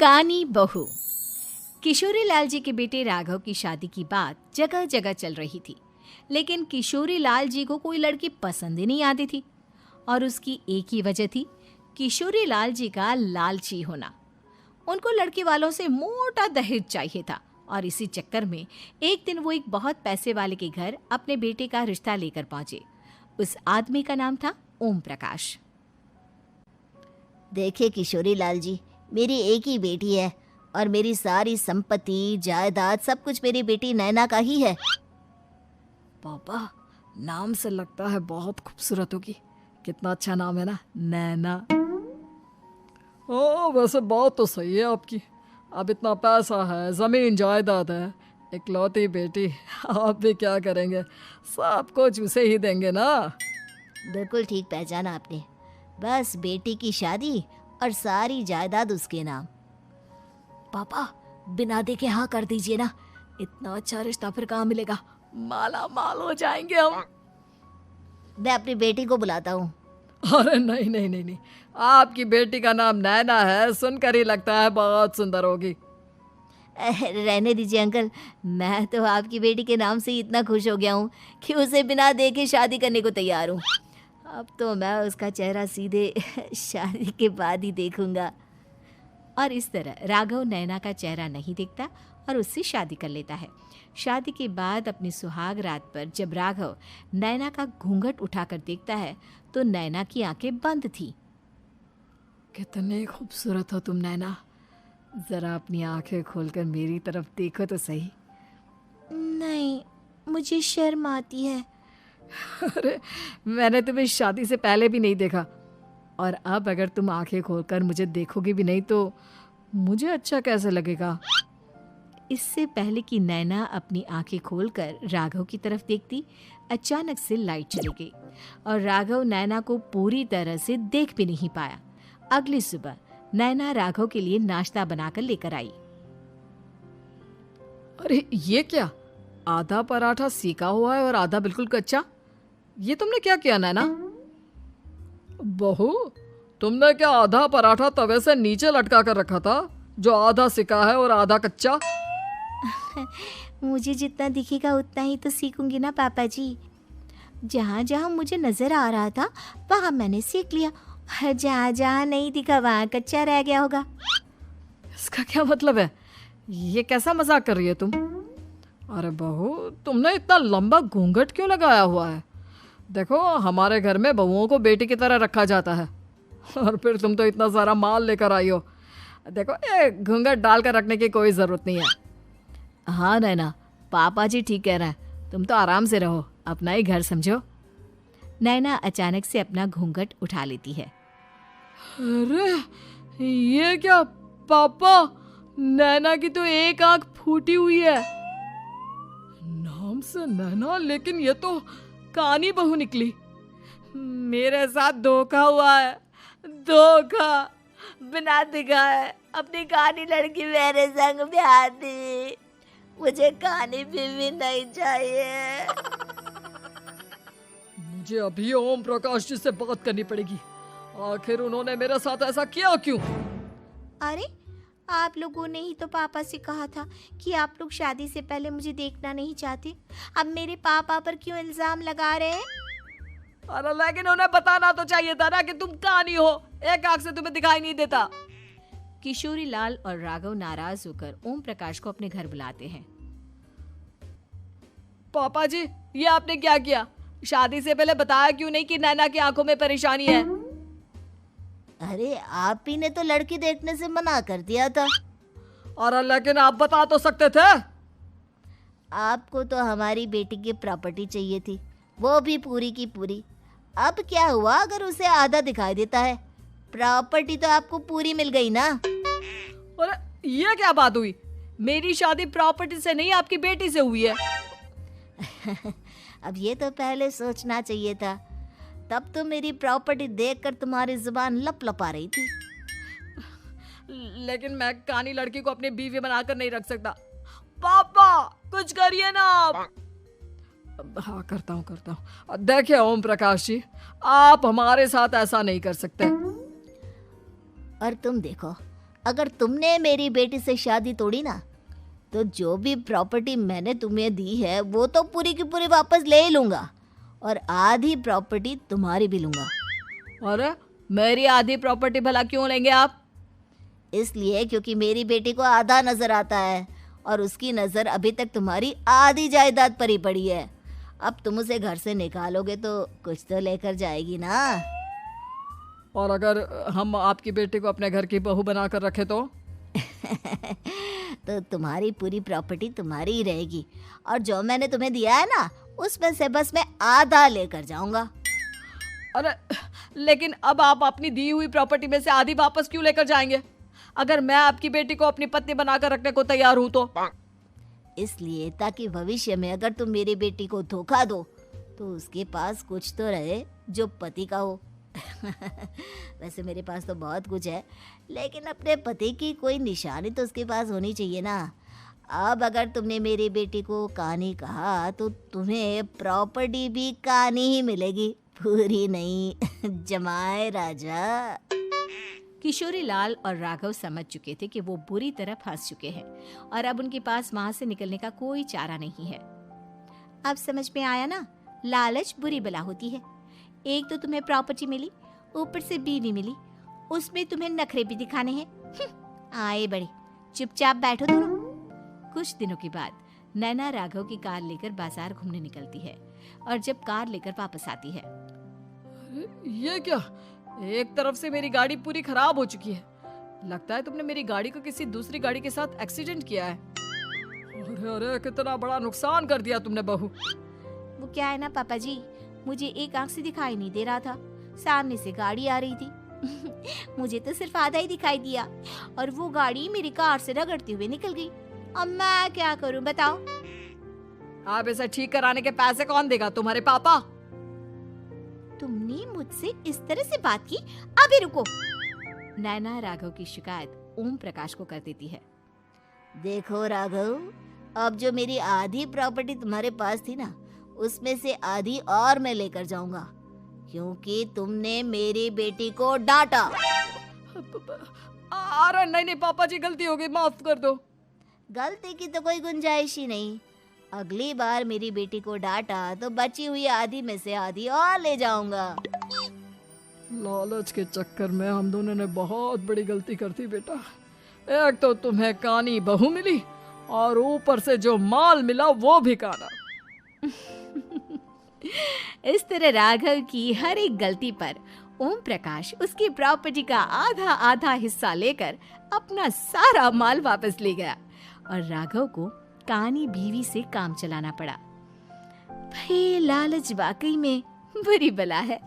कानी बहू। किशोरी लाल जी के बेटे राघव की शादी की बात जगह जगह चल रही थी, लेकिन किशोरी लाल जी को कोई लड़की पसंद ही नहीं आती थी। और उसकी एक ही वजह थी, किशोरी लाल जी का लालची होना। उनको लड़की वालों से मोटा दहेज चाहिए था और इसी चक्कर में एक दिन वो एक बहुत पैसे वाले के घर अपने बेटे का रिश्ता लेकर पहुंचे। उस आदमी का नाम था ओम प्रकाश। देखिए किशोरी लाल जी, मेरी एक ही बेटी है और मेरी सारी संपत्ति जायदाद सब कुछ मेरी बेटी नैना का ही है। पापा, नाम से लगता है बहुत खूबसूरत होगी। कितना अच्छा नाम है ना, नैना। ओ, वैसे बात तो सही है आपकी। अब इतना पैसा है, जमीन जायदाद है, इकलौती बेटी, आप भी क्या करेंगे? सब कुछ उसे ही देंगे ना। बिल्कुल ठीक पहचाना आपने। बस बेटी की शादी और सारी जायदाद उसके नाम। पापा, बिना देखे हाँ कर दीजिए ना। इतना अच्छा रिश्ता फिर कहाँ मिलेगा? माला माल हो जाएंगे हम। मैं अपनी बेटी को बुलाता हूँ। अरे नहीं नहीं नहीं नहीं, आपकी बेटी का नाम नैना है, सुनकर ही लगता है बहुत सुंदर होगी। रहने दीजिए अंकल, मैं तो आपकी बेटी के नाम से ही इतना खुश हो गया हूँ कि उसे बिना देखे शादी करने को तैयार हूँ। अब तो मैं उसका चेहरा सीधे शादी के बाद ही देखूंगा। और इस तरह राघव नैना का चेहरा नहीं देखता और उससे शादी कर लेता है। शादी के बाद अपनी सुहाग रात पर जब राघव नैना का घूंघट उठाकर देखता है तो नैना की आंखें बंद थी। कितने खूबसूरत हो तुम नैना, जरा अपनी आंखें खोलकर मेरी तरफ देखो तो सही। नहीं, मुझे शर्म आती है। अरे, मैंने तुम्हें शादी से पहले भी नहीं देखा, और अब अगर तुम आंखें खोलकर मुझे देखोगी भी नहीं तो मुझे अच्छा कैसे लगेगा? इससे पहले कि नैना अपनी आंखें खोलकर राघव की तरफ देखती, अचानक से लाइट चली गई और राघव नैना को पूरी तरह से देख भी नहीं पाया। अगली सुबह नैना राघव के लिए नाश्ता बनाकर लेकर आई। अरे ये क्या, आधा पराठा सेका हुआ है और आधा बिल्कुल कच्चा। ये तुमने क्या किया नैना? बहू, तुमने क्या आधा पराठा तवे से नीचे लटका कर रखा था, जो आधा सेका है और आधा कच्चा? मुझे जितना दिखेगा उतना ही तो सीखूंगी ना पापा जी। जहाँ जहाँ मुझे नजर आ रहा था वहाँ मैंने सीख लिया, जहाँ जहाँ नहीं दिखा वहाँ कच्चा रह गया होगा। इसका क्या मतलब है? ये कैसा मजाक कर रही है तुम? अरे बहू, तुमने इतना लंबा घूंघट क्यों लगाया हुआ है? देखो, हमारे घर में बहुओं को बेटी की तरह रखा जाता है, और फिर तुम तो इतना सारा माल लेकर आई हो। देखो, ये घूंघट डालकर रखने की कोई ज़रूरत नहीं है। हाँ नैना, पापा जी ठीक कह रहे हैं, तुम तो आराम से रहो, अपना ही घर समझो। नैना अचानक से अपना घूंघट उठा लेती है। अरे ये क्या पापा, नैना की तो एक आंख फूटी हुई है। नाम से नैना, लेकिन ये तो कानी बहू निकली। मेरे साथ धोखा हुआ है, धोखा। बिना दिखाए अपनी कानी लड़की मेरे संग ब्याह दी। मुझे कानी बीवी नहीं चाहिए। मुझे अभी ओम प्रकाश जी से बात करनी पड़ेगी। आखिर उन्होंने मेरे साथ ऐसा किया क्यों? अरे, आप लोगों ने ही तो पापा से कहा था कि आप लोग शादी से पहले मुझे देखना नहीं चाहते। अब मेरे पापा पर क्यों इल्जाम लगा रहे हैं? अरे लेकिन उन्हें बताना तो चाहिए था ना कि तुम कानी हो, एक आंख से तुम्हें दिखाई नहीं देता। किशोरी लाल और राघव नाराज होकर ओम प्रकाश को अपने घर बुलाते हैं। पापा जी, ये आपने क्या किया? शादी से पहले बताया क्यों नहीं कि नैना की आंखों में परेशानी है? अरे, आप ही ने तो लड़की देखने से मना कर दिया था। और लेकिन आप बता तो सकते थे। आपको तो हमारी बेटी की प्रॉपर्टी चाहिए थी, वो भी पूरी की पूरी। अब क्या हुआ अगर उसे आधा दिखाई देता है? प्रॉपर्टी तो आपको पूरी मिल गई ना। अरे ये क्या बात हुई? मेरी शादी प्रॉपर्टी से नहीं, आपकी बेटी से हुई है। अब ये तो पहले सोचना चाहिए था, तब तो मेरी प्रॉपर्टी देखकर तुम्हारी जुबान लप लपा रही थी। लेकिन मैं कानी लड़की को अपनी बीवी बनाकर नहीं रख सकता। पापा, कुछ करिए ना आप। हाँ, करता हूँ। देखिए ओम प्रकाश जी, आप हमारे साथ ऐसा नहीं कर सकते। और तुम देखो, अगर तुमने मेरी बेटी से शादी तोड़ी ना, तो जो भी प्रॉपर्टी मैंने तुम्हें दी है वो तो पूरी की पूरी वापस ले ही लूँगा, और आधी प्रॉपर्टी तुम्हारी भी लूँगा। अरे मेरी आधी प्रॉपर्टी भला क्यों लेंगे आप? इसलिए क्योंकि मेरी बेटी को आधा नजर आता है और उसकी नज़र अभी तक तुम्हारी आधी जायदाद पर ही पड़ी है। अब तुम उसे घर से निकालोगे तो कुछ तो लेकर जाएगी ना। और अगर हम आपकी बेटी को अपने घर की बहू बनाकर रखे तो? तो तुम्हारी पूरी प्रॉपर्टी तुम्हारी ही रहेगी, और जो मैंने तुम्हें दिया है ना, उसमें से बस मैं आधा लेकर जाऊंगा। अरे लेकिन अब आप अपनी दी हुई प्रॉपर्टी में से आधी वापस क्यों लेकर जाएंगे? अगर मैं आपकी बेटी को अपनी पत्नी बनाकर रखने को तैयार हूं तो? इसलिए ताकि भविष्य में अगर तुम मेरी बेटी को धोखा दो तो उसके पास कुछ तो रहे जो पति का हो। वैसे मेरे पास तो बहुत कुछ है, लेकिन अपने पति की कोई निशानी तो उसके पास होनी चाहिए ना। अब अगर तुमने मेरी बेटी को कहानी कहा तो तुम्हें प्रॉपर्टी भी कहानी ही मिलेगी, पूरी नहीं। जमाए राजा। किशोरी लाल और राघव समझ चुके थे कि वो बुरी तरह फंस चुके हैं और अब उनके पास वहां से निकलने का कोई चारा नहीं है। अब समझ में आया ना, लालच बुरी बला होती है। एक तो तुम्हें प्रॉपर्टी मिली, ऊपर से बीवी मिली, उसमें तुम्हें नखरे भी दिखाने हैं। आए बड़े, चुपचाप बैठो दोनों। कुछ दिनों के बाद नैना राघव की कार लेकर बाजार घूमने निकलती है और जब कार लेकर वापस आती है, ये क्या? एक तरफ से मेरी गाड़ी पूरी खराब हो चुकी है। लगता है तुमने मेरी गाड़ी को किसी दूसरी गाड़ी के साथ एक्सीडेंट किया है। अरे अरे कितना बड़ा नुकसान कर दिया तुमने बहू। वो क्या है ना पापा जी, मुझे एक आंख से दिखाई नहीं दे रहा था, सामने से गाड़ी आ रही थी। मुझे तो सिर्फ आधा ही दिखाई दिया और वो गाड़ी मेरी कार से रगड़ते हुए निकल गई। अब मैं क्या करूं बताओ? आप इसे ठीक कराने के पैसे कौन देगा? तुम्हारे पापा? तुमने मुझसे इस तरह से बात की? अभी रुको। नैना राघव की शिकायत ओम प्रकाश को कर देती है। देखो राघव, अब जो मेरी आधी प्रॉपर्टी तुम्हारे पास थी ना, उसमें से आधी और मैं लेकर जाऊंगा, क्योंकि तुमने मेरी बेटी को डांटा। अरे नहीं नहीं पापा जी, गलती हो गई, माफ कर दो। गलती की तो कोई गुंजाइश ही नहीं। अगली बार मेरी बेटी को डांटा तो बची हुई आधी में से आधी और ले जाऊंगा। लालच के चक्कर में हम दोनों ने बहुत बड़ी गलती कर दी बेटा। एक तो तुम्हें कानी बहू मिली और ऊपर से जो माल मिला वो भी काना। इस तरह राघव की हर एक गलती पर ओम प्रकाश उसकी प्रॉपर्टी का आधा आधा हिस्सा लेकर अपना सारा माल वापस ले गया और राघव को कानी बीवी से काम चलाना पड़ा। भाई लालच वाकई में बुरी बला है।